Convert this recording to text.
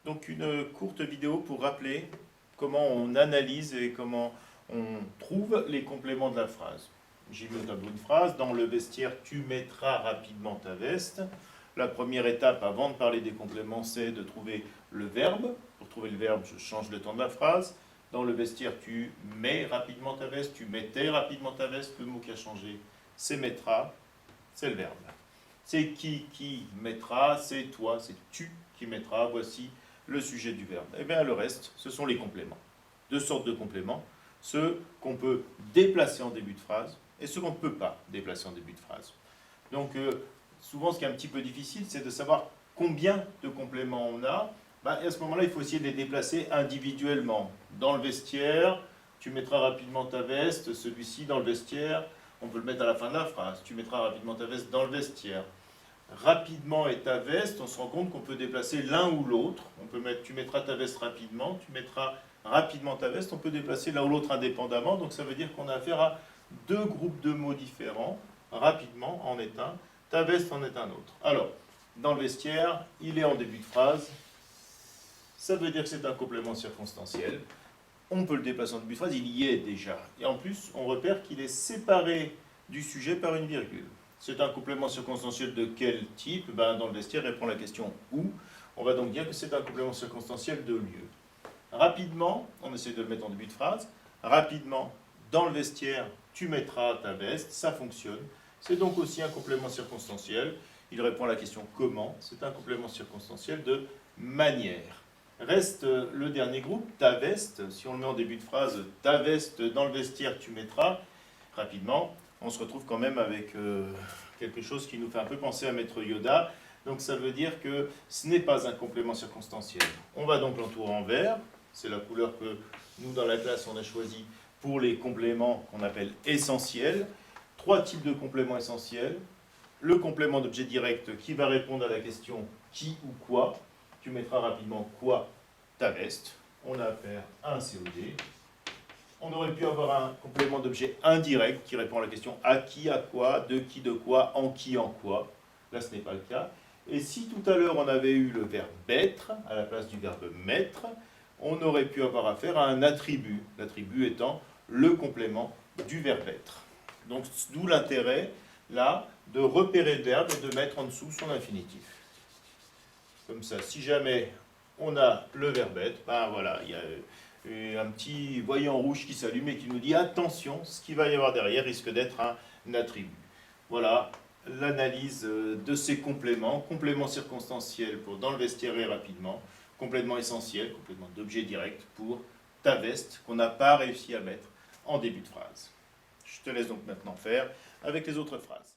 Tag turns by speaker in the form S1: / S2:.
S1: Donc une courte vidéo pour rappeler comment on analyse et comment on trouve les compléments de la phrase. J'ai mis au tableau une phrase, dans le vestiaire tu mettras rapidement ta veste. La première étape avant de parler des compléments, c'est de trouver le verbe. Pour trouver le verbe, je change le temps de la phrase. Dans le vestiaire, tu mets rapidement ta veste, tu mettais rapidement ta veste. Le mot qui a changé, c'est mettra, c'est le verbe. C'est qui mettra, c'est toi, c'est tu qui mettras. Voici le sujet du verbe. Et bien le reste, ce sont les compléments. Deux sortes de compléments. Ceux qu'on peut déplacer en début de phrase et ceux qu'on ne peut pas déplacer en début de phrase. Donc souvent ce qui est un petit peu difficile, c'est de savoir combien de compléments on a. Et à ce moment-là, il faut essayer de les déplacer individuellement. Dans le vestiaire, tu mettras rapidement ta veste, celui-ci dans le vestiaire, on peut le mettre à la fin de la phrase. Tu mettras rapidement ta veste dans le vestiaire. Rapidement et ta veste, on se rend compte qu'on peut déplacer l'un ou l'autre. On peut mettre, tu mettras ta veste rapidement, tu mettras rapidement ta veste, on peut déplacer l'un ou l'autre indépendamment. Donc ça veut dire qu'on a affaire à deux groupes de mots différents. Rapidement en est un, ta veste en est un autre. Alors, dans le vestiaire, il est en début de phrase. Ça veut dire que c'est un complément circonstanciel. On peut le déplacer en début de phrase, il y est déjà. Et en plus, on repère qu'il est séparé du sujet par une virgule. C'est un complément circonstanciel de quel type? Dans le vestiaire, répond la question où. On va donc dire que c'est un complément circonstanciel de lieu. Rapidement, on essaie de le mettre en début de phrase. Rapidement, dans le vestiaire, tu mettras ta veste, ça fonctionne. C'est donc aussi un complément circonstanciel. Il répond à la question comment. C'est un complément circonstanciel de manière. Reste le dernier groupe, ta veste. Si on le met en début de phrase, ta veste dans le vestiaire, tu mettras. Rapidement, on se retrouve quand même avec quelque chose qui nous fait un peu penser à Maître Yoda. Donc ça veut dire que ce n'est pas un complément circonstanciel. On va donc l'entourer en vert. C'est la couleur que nous, dans la classe, on a choisi pour les compléments qu'on appelle essentiels. Trois types de compléments essentiels. Le complément d'objet direct qui va répondre à la question qui ou quoi. Tu mettras rapidement quoi, ta veste. On a affaire à un COD. On aurait pu avoir un complément d'objet indirect qui répond à la question à qui, à quoi, de quoi, en qui, en quoi. Là, ce n'est pas le cas. Et si tout à l'heure, on avait eu le verbe être à la place du verbe mettre, on aurait pu avoir affaire à un attribut. L'attribut étant le complément du verbe être. Donc, d'où l'intérêt, là, de repérer le verbe et de mettre en dessous son infinitif. Comme ça, si jamais on a le verbe être, voilà, il y a un petit voyant rouge qui s'allume et qui nous dit attention, ce qu'il va y avoir derrière risque d'être un attribut. Voilà l'analyse de ces compléments, compléments circonstanciels pour dans le vestiaire et rapidement, complément essentiel, complément d'objet direct pour ta veste qu'on n'a pas réussi à mettre en début de phrase. Je te laisse donc maintenant faire avec les autres phrases.